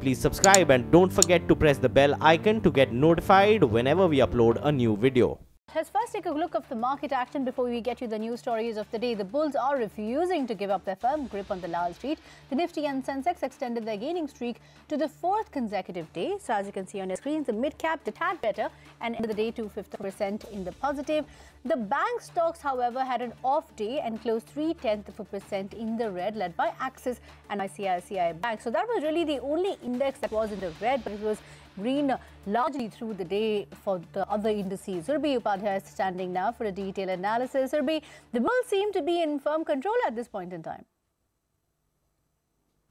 please subscribe and don't forget to press the bell icon to get notified whenever we upload a new video. Let's first take a look at the market action before we get you the news stories of the day. The bulls are refusing to give up their firm grip on the Lal Street. The Nifty and Sensex extended their gaining streak to the fourth consecutive day. So as you can see on your screens, the mid-cap did tad better and ended the day 2/5% in the positive. The bank stocks, however, had an off day and closed 0.3% in the red, led by Axis and ICICI Bank. So that was really the only index that was in the red, but it was green largely through the day for the other indices. Surbi Upadhyay is standing now for a detailed analysis. Surbi, the bulls seem to be in firm control at this point in time.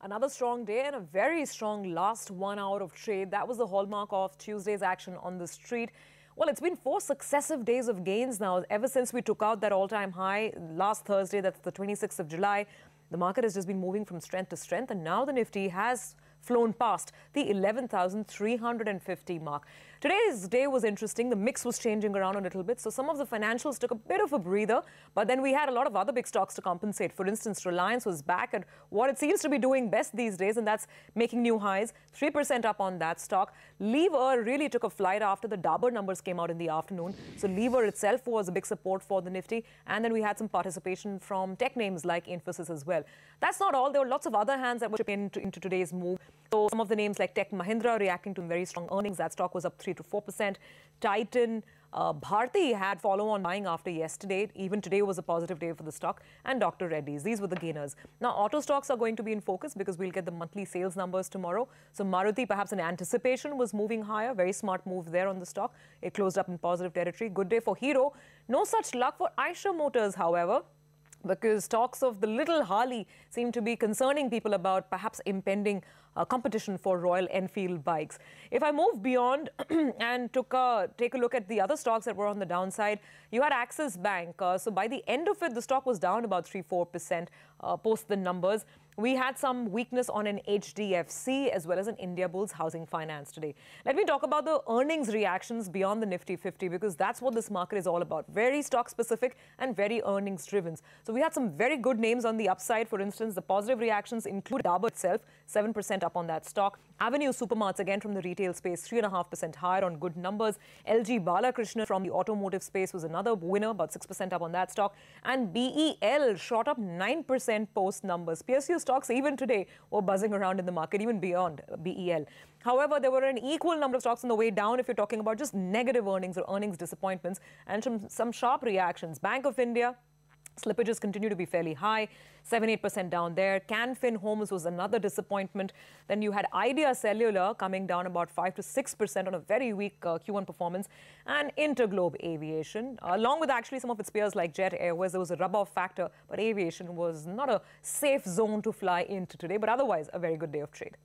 Another strong day and a very strong last 1 hour of trade. That was the hallmark of Tuesday's action on the street. Well, it's been 4 successive days of gains now. Ever since we took out that all-time high last Thursday, that's the 26th of July, the market has just been moving from strength to strength, and now the Nifty has flown past the 11,350 mark. Today's day was interesting. The mix was changing around a little bit. So some of the financials took a bit of a breather, but then we had a lot of other big stocks to compensate. For instance, Reliance was back at what it seems to be doing best these days, and that's making new highs, 3% up on that stock. Lever really took a flight after the Dabur numbers came out in the afternoon. So Lever itself was a big support for the Nifty. And then we had some participation from tech names like Infosys as well. That's not all. There were lots of other hands that were chipping into today's move. So some of the names like Tech Mahindra reacting to very strong earnings. That stock was up 3 to 4%. Titan, Bharti had follow-on buying after yesterday. Even today was a positive day for the stock. And Dr. Reddys. These were the gainers. Now, auto stocks are going to be in focus because we'll get the monthly sales numbers tomorrow. So Maruti, perhaps in anticipation, was moving higher. Very smart move there on the stock. It closed up in positive territory. Good day for Hero. No such luck for Eicher Motors, however, because talks of the little Harley seem to be concerning people about perhaps impending competition for Royal Enfield bikes. If I move beyond and take a look at the other stocks that were on the downside, you had Axis Bank. So by the end of it, the stock was down about 3-4% post the numbers. We had some weakness on an HDFC as well as an India Bulls Housing Finance today. Let me talk about the earnings reactions beyond the Nifty 50 because that's what this market is all about. Very stock specific and very earnings driven. So we had some very good names on the upside. For instance, the positive reactions include Dabur itself, 7% up on that stock. Avenue Supermarts, again from the retail space, 3.5% higher on good numbers. LG Balakrishna from the automotive space was another winner, about 6% up on that stock. And BEL shot up 9% post numbers. PSU stocks even today were buzzing around in the market, even beyond BEL. However, there were an equal number of stocks on the way down if you're talking about just negative earnings or earnings disappointments and some sharp reactions. Bank of India, slippages continue to be fairly high, 7-8% down there. Canfin Homes was another disappointment. Then you had Idea Cellular coming down about 5 to 6% on a very weak Q1 performance. And Interglobe Aviation, along with actually some of its peers like Jet Airways, there was a rub-off factor, but aviation was not a safe zone to fly into today. But otherwise, a very good day of trade.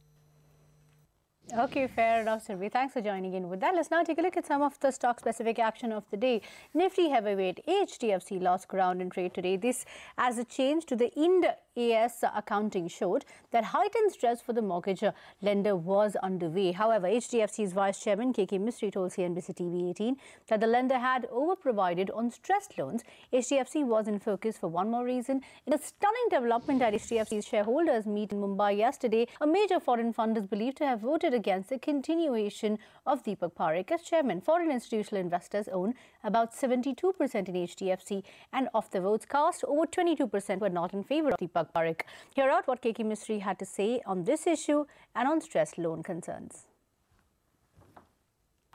Okay, fair enough, Surbi. Thanks for joining in with that. Let's now take a look at some of the stock-specific action of the day. Nifty heavyweight HDFC lost ground in trade today. This as a change to the Ind AS accounting showed that heightened stress for the mortgage lender was underway. However, HDFC's Vice Chairman KK Mistry told CNBC TV18 that the lender had overprovided on stressed loans. HDFC was in focus for one more reason. In a stunning development at HDFC's shareholders meet in Mumbai yesterday, a major foreign fund is believed to have voted against the continuation of Deepak Parekh as chairman. Foreign institutional investors own about 72% in HDFC, and of the votes cast, over 22% were not in favor of Deepak Parekh. Hear out what KK Mistry had to say on this issue and on stressed loan concerns.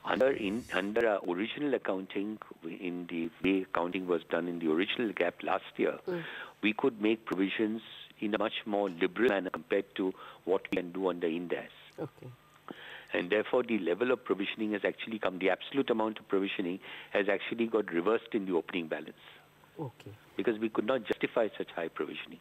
Under original accounting, in the way accounting was done in the original gap last year, we could make provisions in a much more liberal manner compared to what we can do under Ind AS. Okay. And therefore, the level of provisioning has actually come, the absolute amount of provisioning has actually got reversed in the opening balance. Okay. Because we could not justify such high provisioning.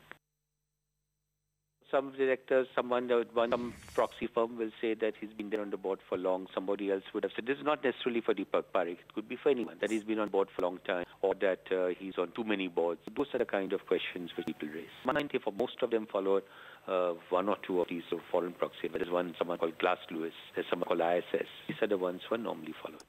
Some directors, some proxy firm will say that he's been there on the board for long. Somebody else would have said, this is not necessarily for Deepak Parekh. It could be for anyone, that he's been on board for a long time or that he's on too many boards. Those are the kind of questions which people raise. For most of them followed one or two of these foreign proxy. There's someone called Glass Lewis, there's someone called ISS. These are the ones who are normally followed.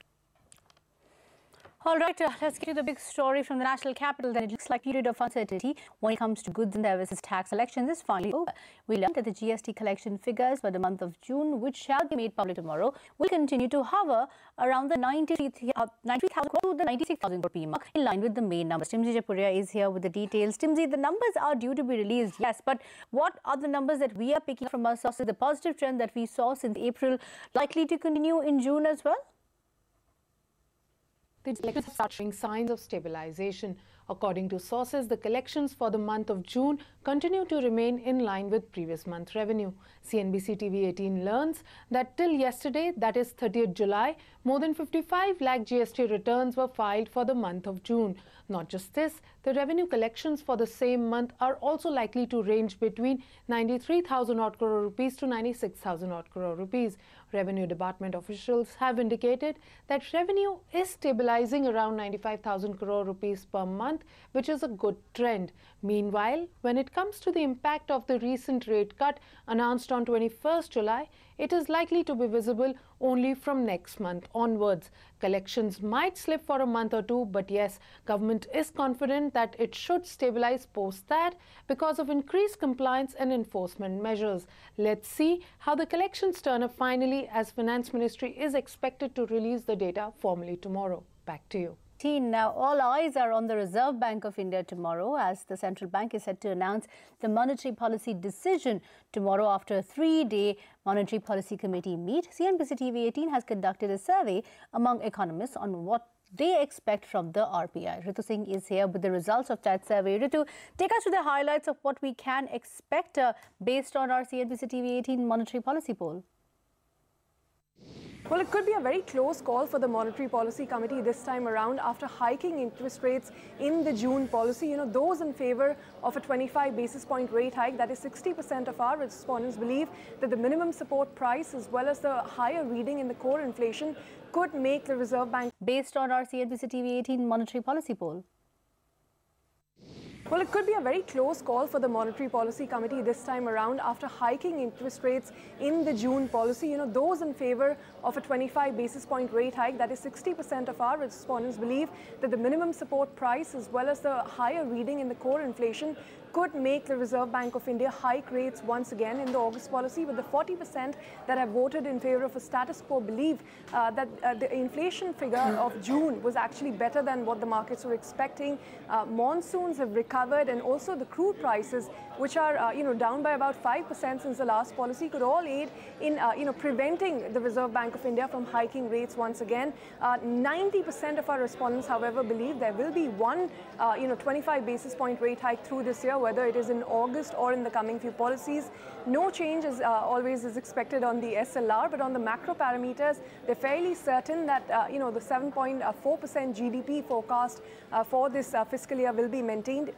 All right, let's get to the big story from the national capital. Then it looks like period of uncertainty when it comes to goods and services tax collections is finally over. We learned that the GST collection figures for the month of June, which shall be made public tomorrow, will continue to hover around the 90,000 to the 96,000 rupee mark, in line with the main numbers. Timsy Japuria is here with the details. Timsy, the numbers are due to be released, yes, but what are the numbers that we are picking from our sources? The positive trend that we saw since April likely to continue in June as well? The collections start showing signs of stabilization. According to sources, the collections for the month of June continue to remain in line with previous month revenue. CNBC TV18 learns that till yesterday, that is 30th July, more than 55 lakh GST returns were filed for the month of June. Not just this, the revenue collections for the same month are also likely to range between 93,000 odd crore rupees to 96,000 odd crore rupees. Revenue Department officials have indicated that revenue is stabilizing around 95,000 crore rupees per month, which is a good trend. Meanwhile, when it comes to the impact of the recent rate cut announced on 21st July, it is likely to be visible only from next month onwards. Collections might slip for a month or two, but yes, government is confident that it should stabilize post that because of increased compliance and enforcement measures. Let's see how the collections turn up finally, as Finance Ministry is expected to release the data formally tomorrow. Back to you. Now, all eyes are on the Reserve Bank of India tomorrow, as the central bank is set to announce the monetary policy decision tomorrow after a 3-day monetary policy committee meet. CNBC TV18 has conducted a survey among economists on what they expect from the RBI. Ritu Singh is here with the results of that survey. Ritu, take us to the highlights of what we can expect based on our CNBC TV18 monetary policy poll. Well, it could be a very close call for the Monetary Policy Committee this time around after hiking interest rates in the June policy. You know, those in favor of a 25 basis point rate hike, that is 60% of our respondents believe that the minimum support price as well as the higher reading in the core inflation could make the Reserve Bank. Based on our CNBC TV18 monetary policy poll. Well, it could be a very close call for the Monetary Policy Committee this time around after hiking interest rates in the June policy. You know, those in favor of a 25 basis point rate hike, that is 60% of our respondents believe that the minimum support price as well as the higher reading in the core inflation could make the Reserve Bank of India hike rates once again in the August policy, with the 40% that have voted in favor of a status quo believe that the inflation figure of June was actually better than what the markets were expecting. Monsoons have recovered, and also the crude prices, which are down by about 5% since the last policy, could all aid in preventing the Reserve Bank of India from hiking rates once again. 90% of our respondents, however, believe there will be one 25 basis point rate hike through this year, whether it is in August or in the coming few policies. No change as always is expected on the SLR, but on the macro parameters, they're fairly certain that the 7.4% GDP forecast for this fiscal year will be maintained.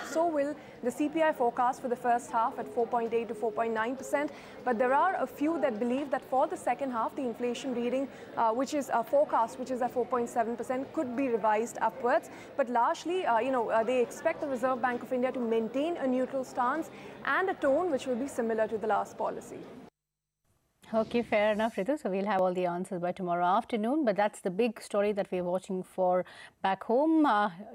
So will the CPI forecast for the first half at 4.8 to 4.9%. But there are a few that believe that for the second half, the inflation reading, which is a forecast, which is at 4.7%, could be revised upwards. But largely, they expect the Reserve Bank of India to maintain a neutral stance and a tone which will be similar to the last policy. Okay, fair enough, Ritu. So we'll have all the answers by tomorrow afternoon. But that's the big story that we're watching for back home.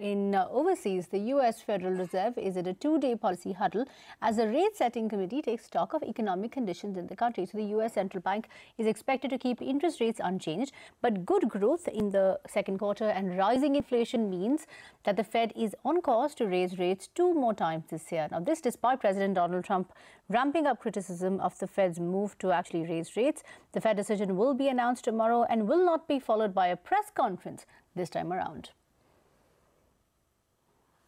In overseas, the US Federal Reserve is at a 2-day policy huddle as a rate-setting committee takes stock of economic conditions in the country. So the US Central Bank is expected to keep interest rates unchanged, but good growth in the second quarter and rising inflation means that the Fed is on course to raise rates 2 more times this year. Now, this despite President Donald Trump ramping up criticism of the Fed's move to actually raise rates. The Fed decision will be announced tomorrow and will not be followed by a press conference this time around.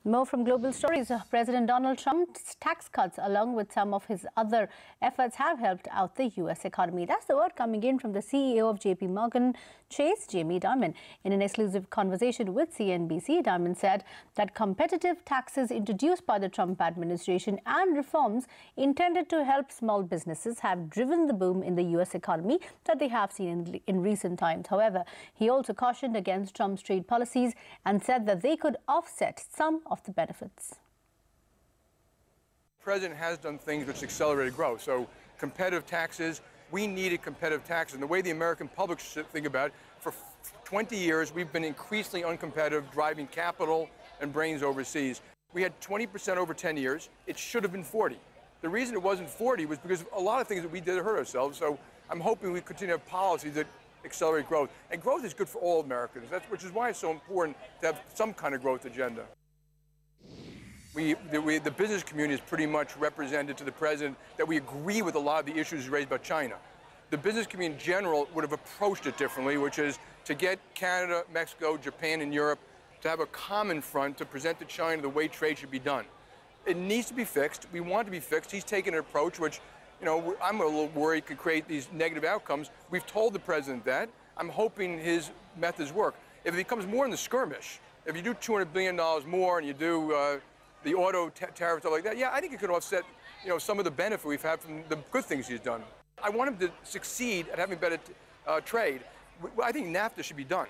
More from global stories. President Donald Trump's tax cuts, along with some of his other efforts, have helped out the U.S. economy. That's the word coming in from the CEO of JP Morgan Chase, Jamie Dimon. In an exclusive conversation with CNBC, Dimon said that competitive taxes introduced by the Trump administration and reforms intended to help small businesses have driven the boom in the U.S. economy that they have seen in recent times. However, he also cautioned against Trump's trade policies and said that they could offset some of the benefits. The president has done things which accelerated growth. So competitive taxes, we needed competitive taxes. And the way the American public should think about it, for 20 years, we've been increasingly uncompetitive, driving capital and brains overseas. We had 20% over 10 years. It should have been 40. The reason it wasn't 40 was because a lot of things that we did hurt ourselves. So I'm hoping we continue to have policies that accelerate growth. And growth is good for all Americans, which is why it's so important to have some kind of growth agenda. The business community is pretty much represented to the president that we agree with a lot of the issues raised by China. The business community in general would have approached it differently, which is to get Canada, Mexico, Japan, and Europe to have a common front to present to China the way trade should be done. It needs to be fixed. We want it to be fixed. He's taken an approach which, you know, I'm a little worried could create these negative outcomes. We've told the president that. I'm hoping his methods work. If it becomes more in the skirmish, if you do $200 billion more and you do the auto tariff, stuff like that, yeah, I think it could offset, you know, some of the benefit we've had from the good things he's done. I want him to succeed at having better trade. I think NAFTA should be done.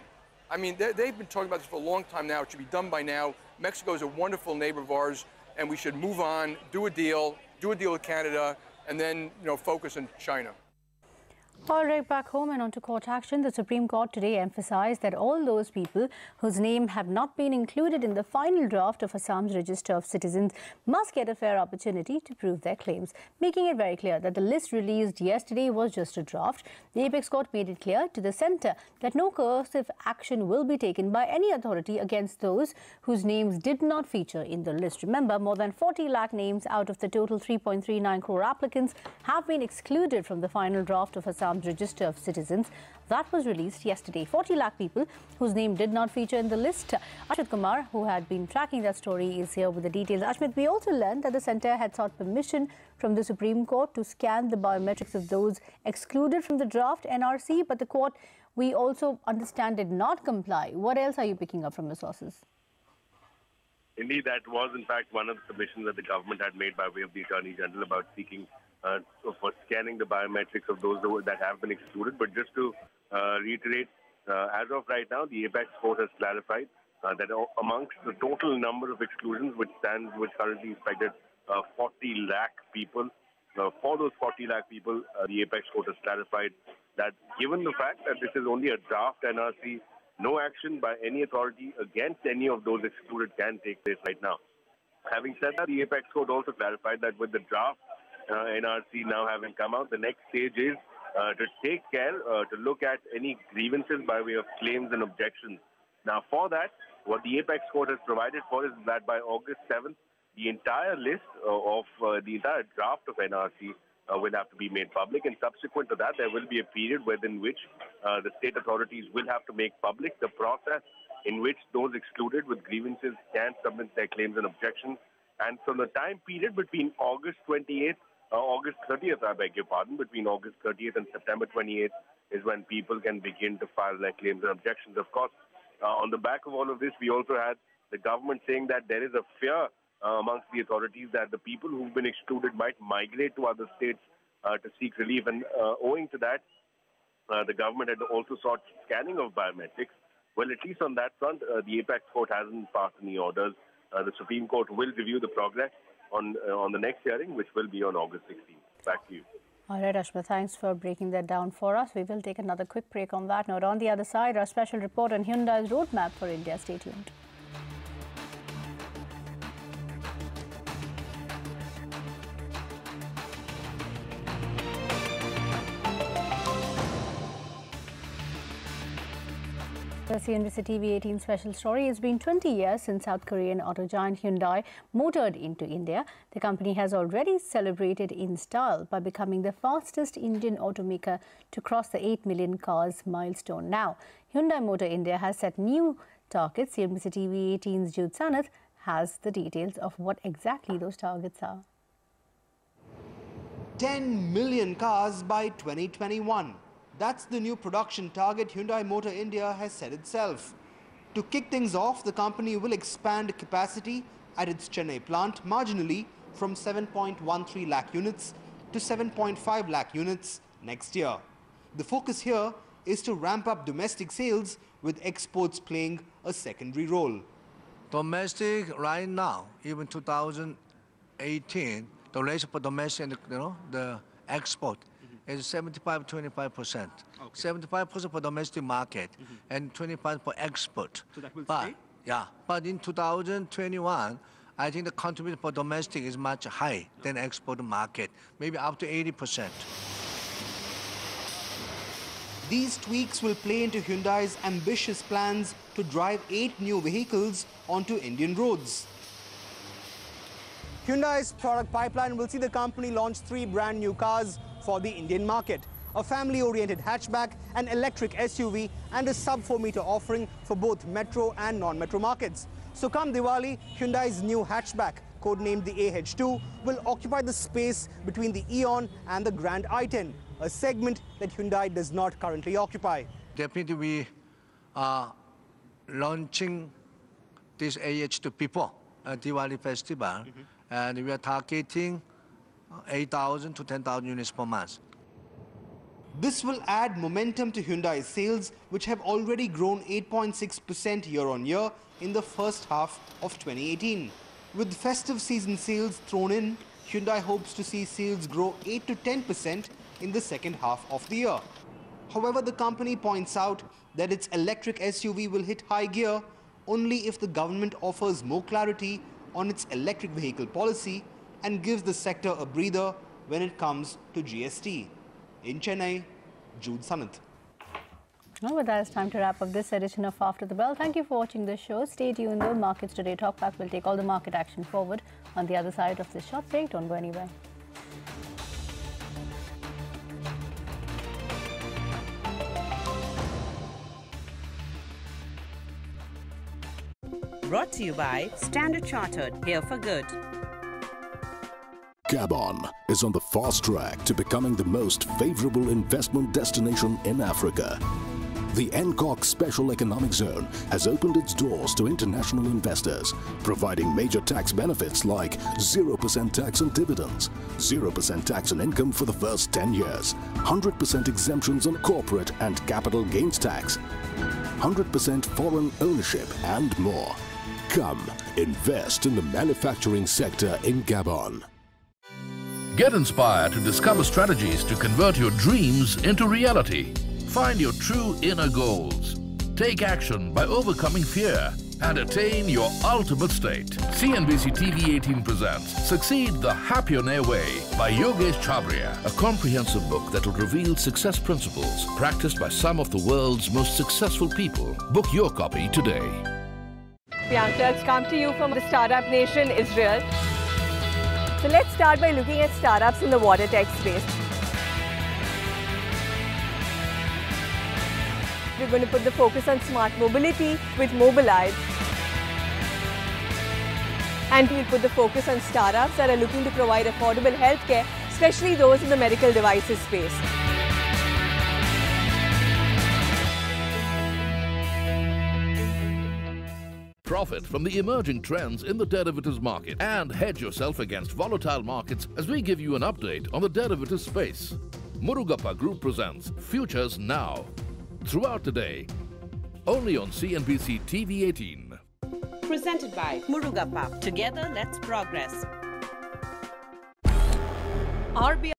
I mean, they've been talking about this for a long time now. It should be done by now. Mexico is a wonderful neighbor of ours, and we should move on, do a deal with Canada, and then, you know, focus on China. All right, back home and onto court action. The Supreme Court today emphasized that all those people whose name have not been included in the final draft of Assam's Register of Citizens must get a fair opportunity to prove their claims, making it very clear that the list released yesterday was just a draft. The Apex Court made it clear to the centre that no coercive action will be taken by any authority against those whose names did not feature in the list. Remember, more than 40 lakh names out of the total 3.39 crore applicants have been excluded from the final draft of Assam's Register of Citizens that was released yesterday. 40 lakh people whose name did not feature in the list. Ashmit Kumar, who had been tracking that story, is here with the details. Ashmit, we also learned that the centre had sought permission from the Supreme Court to scan the biometrics of those excluded from the draft NRC, but the court, we also understand, did not comply. What else are you picking up from your sources? Indeed, that was in fact one of the submissions that the government had made by way of the Attorney General about seeking for scanning the biometrics of those that have been excluded. But just to reiterate, as of right now, the Apex Court has clarified that amongst the total number of exclusions, which currently expected 40 lakh people, for those 40 lakh people, the Apex Court has clarified that given the fact that this is only a draft NRC, no action by any authority against any of those excluded can take place right now. Having said that, the Apex Court also clarified that with the draft NRC now having come out, the next stage is to take care, to look at any grievances by way of claims and objections. Now, for that, what the Apex Court has provided for is that by August 7th, the entire list of the entire draft of NRC will have to be made public, and subsequent to that, there will be a period within which the state authorities will have to make public the process in which those excluded with grievances can submit their claims and objections. And so the time period between August 28th, August 30th, I beg your pardon, between August 30th and September 28th is when people can begin to file their claims and objections. Of course, on the back of all of this, we also had the government saying that there is a fear amongst the authorities that the people who've been excluded might migrate to other states to seek relief. And owing to that, the government had also sought scanning of biometrics. Well, at least on that front, the Apex Court hasn't passed any orders. The Supreme Court will review the progress on the next hearing, which will be on August 16th. Back to you. All right, Ashma, thanks for breaking that down for us. We will take another quick break on that note. On the other side, our special report on Hyundai's roadmap for India. Stay tuned. The CNBC TV18 special story. It's been 20 years since South Korean auto giant Hyundai motored into India. The company has already celebrated in style by becoming the fastest Indian automaker to cross the 8 million cars milestone. Now, Hyundai Motor India has set new targets. CNBC TV18's Jude Sanath has the details of what exactly those targets are. 10 million cars by 2021. That's the new production target Hyundai Motor India has set itself. To kick things off, the company will expand capacity at its Chennai plant marginally from 7.13 lakh units to 7.5 lakh units next year. The focus here is to ramp up domestic sales, with exports playing a secondary role. Domestic right now, even 2018, the ratio for domestic and the export is 75-25%. 75% for domestic market and 25% for export. So that will stay? Yeah, but in 2021, I think the contribution for domestic is much higher than export market, maybe up to 80%. These tweaks will play into Hyundai's ambitious plans to drive 8 new vehicles onto Indian roads. Hyundai's product pipeline will see the company launch 3 brand new cars for the Indian market. A family-oriented hatchback, an electric SUV and a sub-4 meter offering for both metro and non-metro markets. So come Diwali, Hyundai's new hatchback, codenamed the AH2, will occupy the space between the Eon and the Grand i10, a segment that Hyundai does not currently occupy. Definitely we are launching this AH2 before Diwali festival, and we are targeting 8,000 to 10,000 units per month. This will add momentum to Hyundai's sales, which have already grown 8.6% year-on-year in the first half of 2018. With festive season sales thrown in, Hyundai hopes to see sales grow 8 to 10% in the second half of the year. However, the company points out that its electric SUV will hit high gear only if the government offers more clarity on its electric vehicle policy and gives the sector a breather when it comes to GST. In Chennai, Jude Sanath. Well, with that, it's time to wrap up this edition of After the Bell. Thank you for watching this show. Stay tuned. The Markets Today Talkback will take all the market action forward on the other side of this short break. Don't go anywhere. Brought to you by Standard Chartered, here for good. Gabon is on the fast track to becoming the most favorable investment destination in Africa. The NCOC Special Economic Zone has opened its doors to international investors, providing major tax benefits like 0% tax on dividends, 0% tax on income for the first 10 years, 100% exemptions on corporate and capital gains tax, 100% foreign ownership and more. Come, invest in the manufacturing sector in Gabon. Get inspired to discover strategies to convert your dreams into reality. Find your true inner goals. Take action by overcoming fear and attain your ultimate state. CNBC TV18 presents Succeed the Happionaire Way by Yogesh Chabria, a comprehensive book that will reveal success principles practiced by some of the world's most successful people. Book your copy today. Priyanka, it's come to you from the startup nation, Israel. So let's start by looking at startups in the water tech space. We're going to put the focus on smart mobility with Mobileye. And we'll put the focus on startups that are looking to provide affordable healthcare, especially those in the medical devices space. Profit from the emerging trends in the derivatives market and hedge yourself against volatile markets as we give you an update on the derivatives space. Murugappa Group presents Futures Now. Throughout the day, only on CNBC TV18. Presented by Murugappa. Together, let's progress. RBI